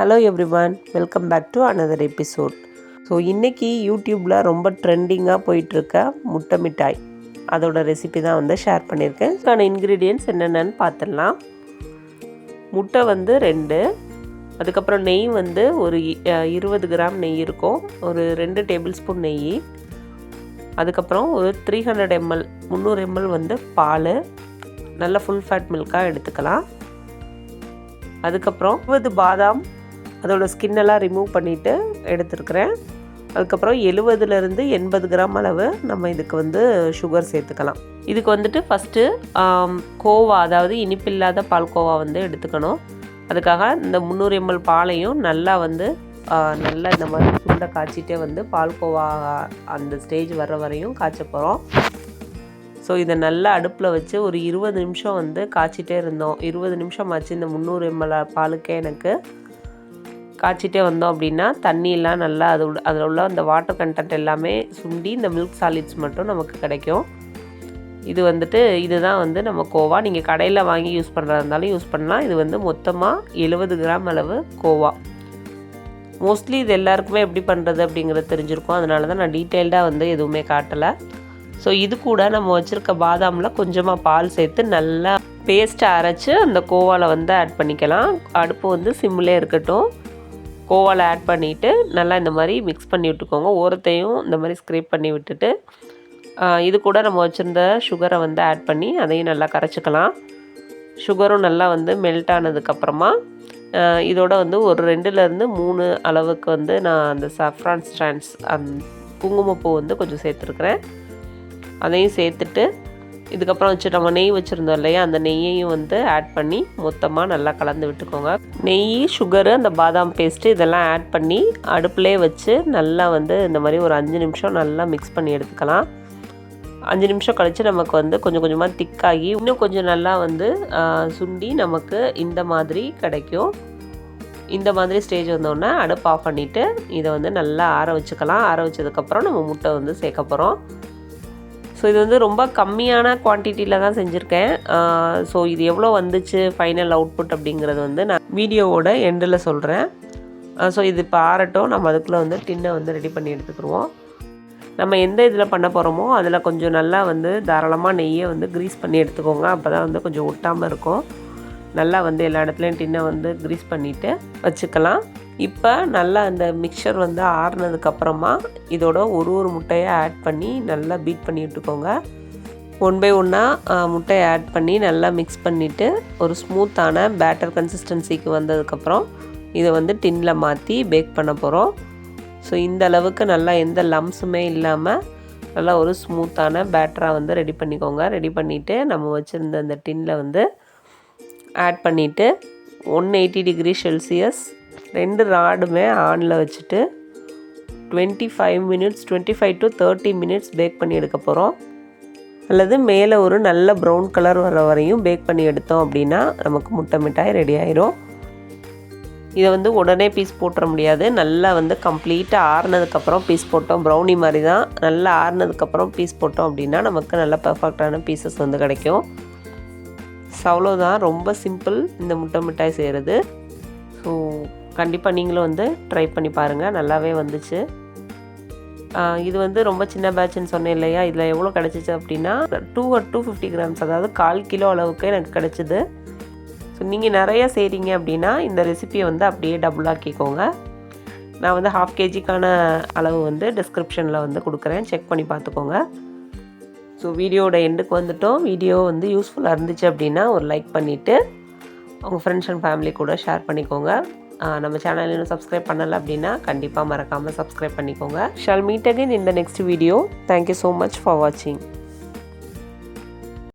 Hello everyone, welcome back to another episode. So இன்றைக்கி யூடியூப்பில் ரொம்ப ட்ரெண்டிங்காக போயிட்டுருக்க முட்டை மிட்டாய் அதோட ரெசிபி தான் வந்து ஷேர் பண்ணியிருக்கேன். அதுக்கான இன்க்ரீடியன்ட்ஸ் என்னென்னு பார்த்துடலாம். முட்டை வந்து 2, அதுக்கப்புறம் நெய் வந்து ஒரு 20 கிராம் நெய் இருக்கும், ஒரு 2 டேபிள் ஸ்பூன் நெய், அதுக்கப்புறம் ஒரு 300 ml 300 ml வந்து பால், நல்ல ஃபுல் ஃபேட் மில்காக எடுத்துக்கலாம். அதுக்கப்புறம் 20 பாதாம், அதோட ஸ்கின்னெல்லாம் ரிமூவ் பண்ணிவிட்டு எடுத்துருக்கிறேன். அதுக்கப்புறம் 70லேருந்து 80 கிராம் அளவு நம்ம இதுக்கு வந்து சுகர் சேர்த்துக்கலாம். இதுக்கு வந்துட்டு ஃபஸ்ட்டு கோவா, அதாவது இனிப்பில்லாத பால்கோவா வந்து எடுத்துக்கணும். அதுக்காக இந்த 300 ml பாலையும் நல்லா வந்து நல்லா இந்த மாதிரி சுண்டை காய்ச்சிட்டே வந்து பால்கோவா அந்த ஸ்டேஜ் வர்ற வரையும் காய்ச்ச போகிறோம். ஸோ இதை நல்லா அடுப்பில் வச்சு ஒரு 20 நிமிஷம் வந்து காய்ச்சிட்டே இருந்தோம். 20 நிமிஷம் ஆச்சு. இந்த 300 ml பாலுக்கே எனக்கு காய்ச்சிட்டே வந்தோம் அப்படின்னா தண்ணியெல்லாம் நல்லா அதில் உள்ள அந்த வாட்டர் கண்டென்ட் எல்லாமே சுண்டி இந்த மில்க் சாலிட்ஸ் மட்டும் நமக்கு கிடைக்கும். இது வந்துட்டு இதுதான் வந்து நம்ம கோவா. நீங்கள் கடையில் வாங்கி யூஸ் பண்ணுறதா இருந்தாலும் யூஸ் பண்ணலாம். இது வந்து மொத்தமாக 70 கிராம் அளவு கோவா. மோஸ்ட்லி இது எல்லாருக்குமே எப்படி பண்ணுறது அப்படிங்கிறது தெரிஞ்சிருக்கும், அதனால தான் நான் டீட்டெயில்டாக வந்து எதுவுமே காட்டலை. ஸோ இது கூட நம்ம வச்சுருக்க பாதாமில் கொஞ்சமாக பால் சேர்த்து நல்லா பேஸ்ட்டை அரைச்சி அந்த கோவாவில் வந்து ஆட் பண்ணிக்கலாம். அடுப்பு வந்து சிம்மிலே இருக்கட்டும். கோவாவில் ஆட் பண்ணிவிட்டு நல்லா இந்த மாதிரி மிக்ஸ் பண்ணி விட்டுக்கோங்க. ஓரத்தையும் இந்த மாதிரி ஸ்க்ரேப் பண்ணி விட்டுட்டு இது கூட நம்ம வச்சுருந்த சுகரை வந்து ஆட் பண்ணி அதையும் நல்லா கரைச்சிக்கலாம். சுகரும் நல்லா வந்து மெல்ட் ஆனதுக்கப்புறமா இதோட வந்து ஒரு 2லேருந்து 3 அளவுக்கு வந்து நான் அந்த சாஃப்ரான் ஸ்டாண்ட்ஸ் குங்குமப்பூ வந்து கொஞ்சம் சேர்த்துருக்குறேன். அதையும் சேர்த்துட்டு இதுக்கப்புறம் நம்ம நெய் வச்சுருந்தோம் இல்லையா, அந்த நெய்யையும் வந்து ஆட் பண்ணி மொத்தமாக நல்லா கலந்து விட்டுக்கோங்க. நெய், சுகரு, அந்த பாதாம் பேஸ்ட்டு இதெல்லாம் ஆட் பண்ணி அடுப்புலே வச்சு நல்லா வந்து இந்த மாதிரி ஒரு 5 நிமிஷம் நல்லா மிக்ஸ் பண்ணி எடுத்துக்கலாம். 5 நிமிஷம் கழித்து நமக்கு வந்து கொஞ்சம் கொஞ்சமாக திக்காகி இன்னும் கொஞ்சம் நல்லா வந்து சுண்டி நமக்கு இந்த மாதிரி கிடைக்கும். இந்த மாதிரி ஸ்டேஜ் வந்தோடனே அடுப்பு ஆஃப் பண்ணிவிட்டு இதை வந்து நல்லா ஆற வச்சுக்கலாம். ஆற வச்சதுக்கப்புறம் நம்ம முட்டை வந்து சேர்க்க போகிறோம். ஸோ இது வந்து ரொம்ப கம்மியான குவான்டிட்டியில் தான் செஞ்சுருக்கேன். ஸோ இது எவ்வளோ வந்துச்சு ஃபைனல் அவுட்புட் அப்படிங்கிறது வந்து நான் வீடியோவோட எண்டில் சொல்கிறேன். ஸோ இது இப்போ ஆறட்டும். நம்ம அதுக்குள்ளே வந்து டின்னை வந்து ரெடி பண்ணி எடுத்துக்கிடுவோம். நம்ம எந்த இதில் பண்ண போகிறோமோ அதில் கொஞ்சம் நல்லா வந்து தாராளமாக நெய்யை வந்து க்ரீஸ் பண்ணி எடுத்துக்கோங்க. அப்போ தான் வந்து கொஞ்சம் ஒட்டாமல் இருக்கும். நல்லா வந்து எல்லா இடத்துலையும் டின்னை வந்து க்ரீஸ் பண்ணிவிட்டு வச்சுக்கலாம். இப்போ நல்லா அந்த மிக்சர் வந்து ஆறுனதுக்கப்புறமா இதோட ஒரு முட்டையை ஆட் பண்ணி நல்லா பீட் பண்ணி விட்டுக்கோங்க. 1 by 1 முட்டையை ஆட் பண்ணி நல்லா மிக்ஸ் பண்ணிவிட்டு ஒரு ஸ்மூத்தான பேட்டர் கன்சிஸ்டன்சிக்கு வந்ததுக்கப்புறம் இதை வந்து டின்னில் மாற்றி பேக் பண்ண போகிறோம். ஸோ இந்த அளவுக்கு நல்லா எந்த லம்ஸுமே இல்லாமல் நல்லா ஒரு ஸ்மூத்தான பேட்டராக வந்து ரெடி பண்ணிக்கோங்க. ரெடி பண்ணிவிட்டு நம்ம வச்சுருந்த அந்த டின்னில் வந்து ஆட் பண்ணிவிட்டு 180 டிகிரி செல்சியஸ் 2 ராடுமே ஆனில் வச்சுட்டு 25 to 30 மினிட்ஸ் பேக் பண்ணி எடுக்க போகிறோம். அல்லது மேலே ஒரு நல்ல ப்ரௌன் கலர் வர வரையும் பேக் பண்ணி எடுத்தோம் அப்படின்னா நமக்கு முட்டை மிட்டாய் ரெடி ஆயிரும். இதை வந்து உடனே பீஸ் போட்டுற முடியாது. நல்லா வந்து கம்ப்ளீட்டாக ஆறுனதுக்கப்புறம் பீஸ் போட்டோம். ப்ரௌனி மாதிரி தான். நல்லா ஆறுனதுக்கப்புறம் பீஸ் போட்டோம் அப்படின்னா நமக்கு நல்ல பர்ஃபெக்டான பீசஸ் வந்து கிடைக்கும். ஸோ அவ்வளோதான், ரொம்ப சிம்பிள் இந்த முட்டை மிட்டாய் செய்கிறது. ஸோ கண்டிப்பாக நீங்களும் வந்து ட்ரை பண்ணி பாருங்கள். நல்லாவே வந்துச்சு. இது வந்து ரொம்ப சின்ன பேட்ச்னு சொன்னேன் இல்லையா, இதில் எவ்வளோ கிடச்சிச்சு அப்படின்னா 250 கிராம்ஸ், அதாவது 1/4 கிலோ அளவுக்கு எனக்கு கிடச்சிது. ஸோ நீங்கள் நிறையா செய்கிறீங்க அப்படின்னா இந்த ரெசிபியை வந்து அப்படியே டபுள் ஆக்கிக்கோங்க. நான் வந்து 1/2 kgக்கான அளவு வந்து டிஸ்கிரிப்ஷனில் வந்து கொடுக்குறேன், செக் பண்ணி பார்த்துக்கோங்க. ஸோ வீடியோட எண்டுக்கு வந்துட்டோம். வீடியோ வந்து யூஸ்ஃபுல்லாக இருந்துச்சு அப்படின்னா ஒரு லைக் பண்ணிவிட்டு உங்கள் ஃப்ரெண்ட்ஸ் அண்ட் ஃபேமிலி கூட ஷேர் பண்ணிக்கோங்க. நம்ம சேனல் இன்னும் சப்ஸ்கிரைப் பண்ணலை அப்படின்னா கண்டிப்பாக மறக்காமல் சப்ஸ்கிரைப் பண்ணிக்கோங்க. Shall meet again in the next video. Thank you so much for வாட்சிங்.